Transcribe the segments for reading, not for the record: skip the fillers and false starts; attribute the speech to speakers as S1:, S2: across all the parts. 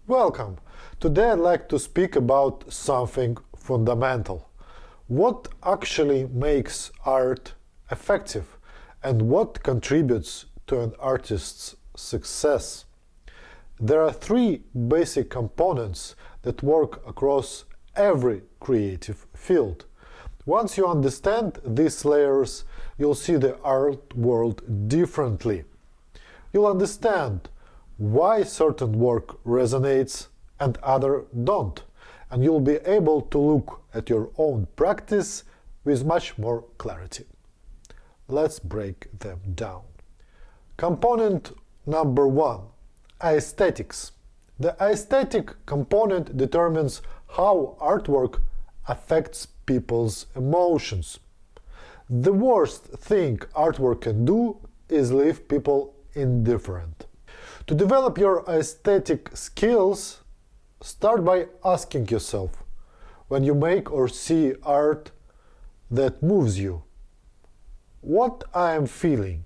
S1: Welcome! Today I'd like to speak about something fundamental. What actually makes art effective and what contributes to an artist's success? There are three basic components that work across every creative field. Once you understand these layers, you'll see the art world differently. You'll understand why certain work resonates and other don't, and you'll be able to look at your own practice with much more clarity. Let's break them down. Component number one: aesthetics. The aesthetic component determines how artwork affects people's emotions. The worst thing artwork can do is leave people indifferent. To develop your aesthetic skills, start by asking yourself, when you make or see art that moves you, what I am feeling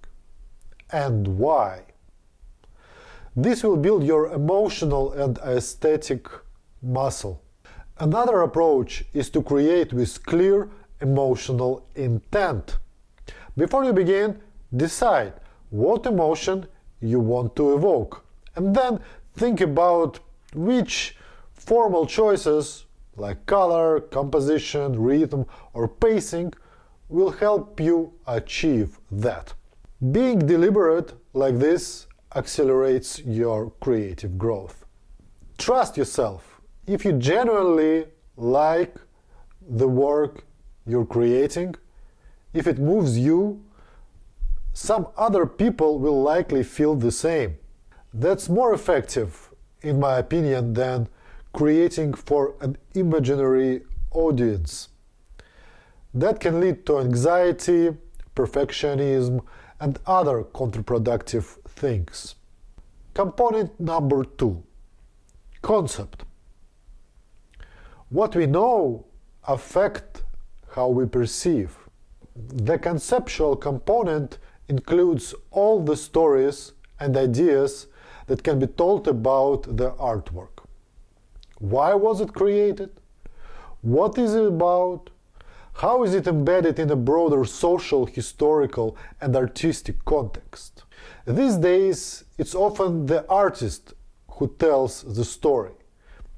S1: and why. This will build your emotional and aesthetic muscle. Another approach is to create with clear emotional intent. Before you begin, decide what emotion you want to evoke, and then think about which formal choices like color, composition, rhythm, or pacing will help you achieve that. Being deliberate like this accelerates your creative growth. Trust yourself. If you genuinely like the work you're creating, if it moves you, some other people will likely feel the same. That's more effective, in my opinion, than creating for an imaginary audience. That can lead to anxiety, perfectionism, and other counterproductive things. Component number two: concept. What we know affects how we perceive. The conceptual component includes all the stories and ideas that can be told about the artwork. Why was it created? What is it about? How is it embedded in a broader social, historical, and artistic context? These days, it's often the artist who tells the story,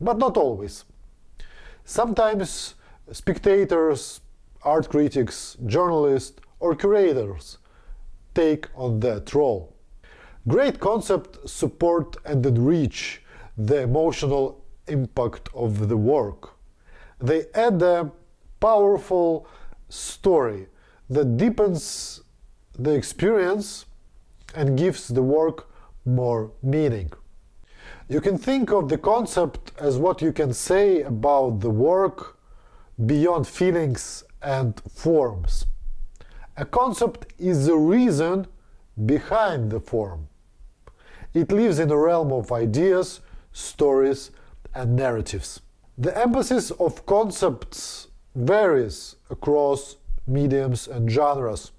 S1: but not always. Sometimes spectators, art critics, journalists, or curators take on that role. Great concepts support and enrich the emotional impact of the work. They add a powerful story that deepens the experience and gives the work more meaning. You can think of the concept as what you can say about the work beyond feelings and forms. A concept is the reason behind the form. It lives in a realm of ideas, stories, and narratives. The emphasis of concepts varies across mediums and genres.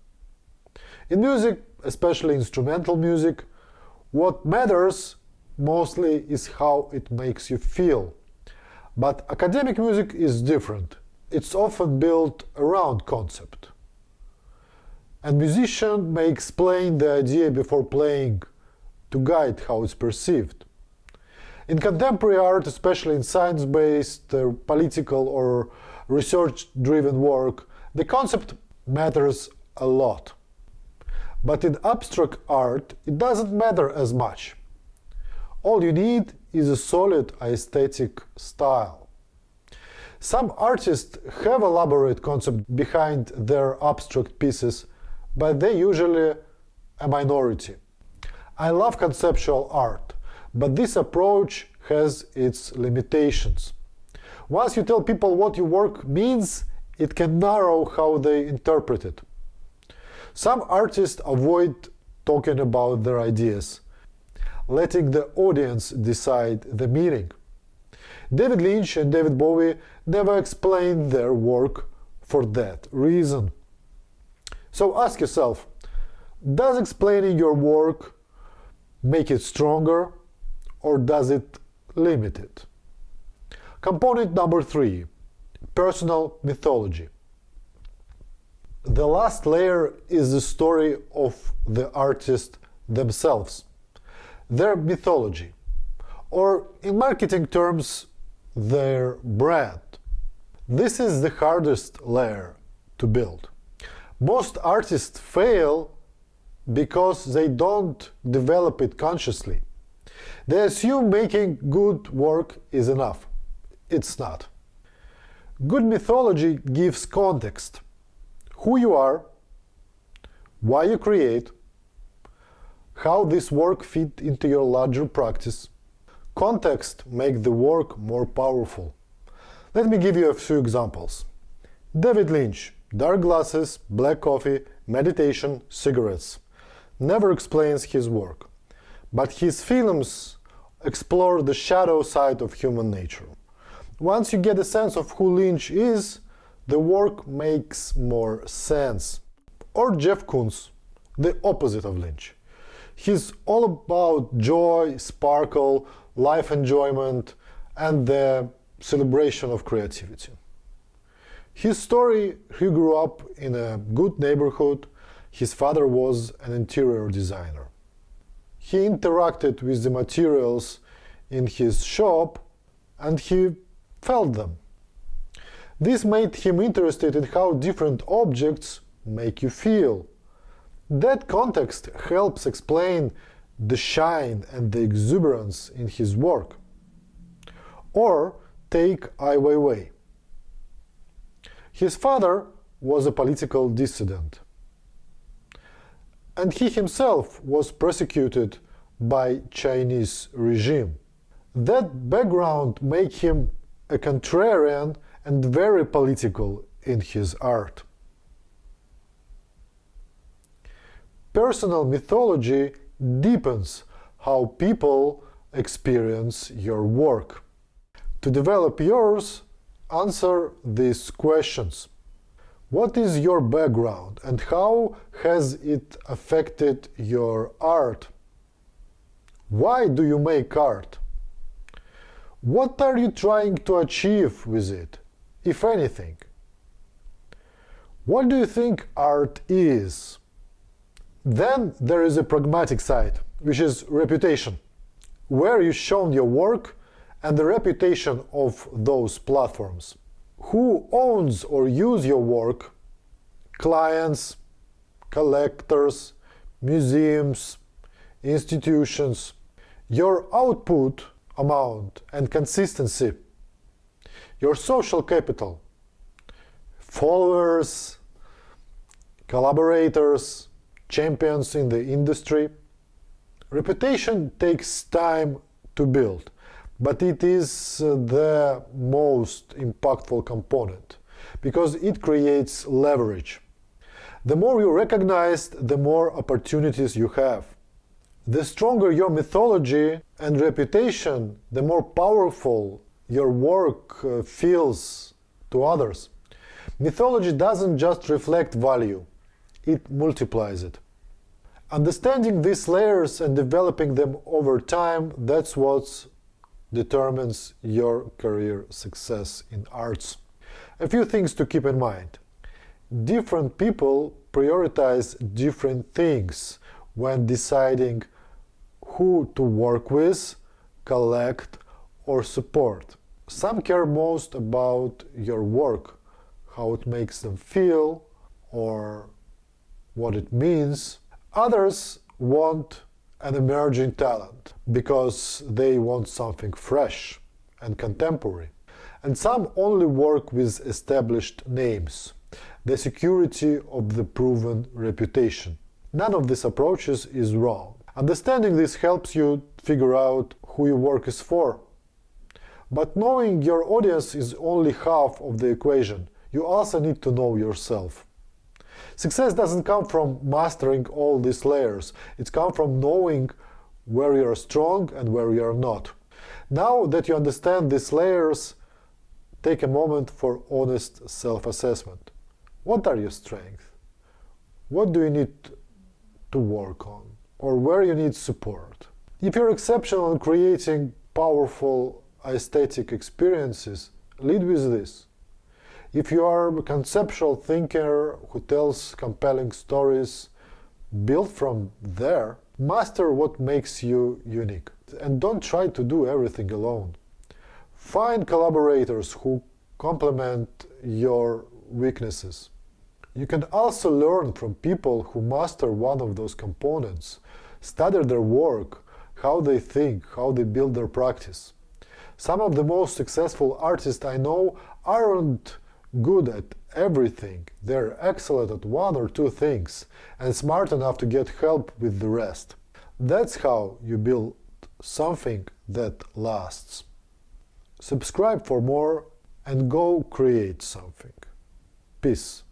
S1: In music, especially instrumental music, what matters mostly is how it makes you feel. But academic music is different. It's often built around concept. And musician may explain the idea before playing to guide how it's perceived. In contemporary art, especially in science-based, political or research-driven work, the concept matters a lot. But in abstract art, it doesn't matter as much. All you need is a solid aesthetic style. Some artists have elaborate concept behind their abstract pieces, but they're usually a minority. I love conceptual art, but this approach has its limitations. Once you tell people what your work means, it can narrow how they interpret it. Some artists avoid talking about their ideas, letting the audience decide the meaning. David Lynch and David Bowie never explained their work for that reason. So ask yourself, does explaining your work make it stronger, or does it limited. Component number 3, personal mythology. The last layer is the story of the artist themselves, their mythology, or in marketing terms, their brand. This is the hardest layer to build. Most artists fail because they don't develop it consciously. They assume making good work is enough. It's not. Good mythology gives context. Who you are, why you create, how this work fit into your larger practice. Context makes the work more powerful. Let me give you a few examples. David Lynch, dark glasses, black coffee, meditation, cigarettes. Never explains his work, but his films explore the shadow side of human nature. Once you get a sense of who Lynch is, the work makes more sense. Or Jeff Koons, the opposite of Lynch. He's all about joy, sparkle, life enjoyment, and the celebration of creativity. His story: he grew up in a good neighborhood. His father was an interior designer. He interacted with the materials in his shop and he felt them. This made him interested in how different objects make you feel. That context helps explain the shine and the exuberance in his work. Or take Ai Weiwei. His father was a political dissident, and he himself was persecuted by Chinese regime. That background made him a contrarian and very political in his art. Personal mythology deepens how people experience your work. To develop yours, answer these questions. What is your background and how has it affected your art? Why do you make art? What are you trying to achieve with it, if anything? What do you think art is? Then there is a pragmatic side, which is reputation, where you shown your work and the reputation of those platforms. Who owns or use your work? Clients, collectors, museums, institutions. Your output amount and consistency. Your social capital. Followers, collaborators, champions in the industry. Reputation takes time to build, but it is the most impactful component because it creates leverage. The more you're recognized, the more opportunities you have. The stronger your mythology and reputation, the more powerful your work feels to others. Mythology doesn't just reflect value, it multiplies it. Understanding these layers and developing them over time, that's what determines your career success in arts. A few things to keep in mind. Different people prioritize different things when deciding who to work with, collect, or support. Some care most about your work, how it makes them feel, or what it means. Others want an emerging talent because they want something fresh and contemporary. And some only work with established names, the security of the proven reputation. None of these approaches is wrong. Understanding this helps you figure out who your work is for. But knowing your audience is only half of the equation. You also need to know yourself. Success doesn't come from mastering all these layers. It comes from knowing where you are strong and where you are not. Now that you understand these layers, take a moment for honest self-assessment. What are your strengths? What do you need to work on? Or where you need support? If you're exceptional in creating powerful aesthetic experiences lead with this. If you are a conceptual thinker who tells compelling stories, build from there. Master what makes you unique. And don't try to do everything alone. Find collaborators who complement your weaknesses. You can also learn from people who master one of those components. Study their work, how they think, how they build their practice. Some of the most successful artists I know aren't good at everything. They're excellent at one or two things and smart enough to get help with the rest. That's how you build something that lasts. Subscribe for more and go create something. Peace.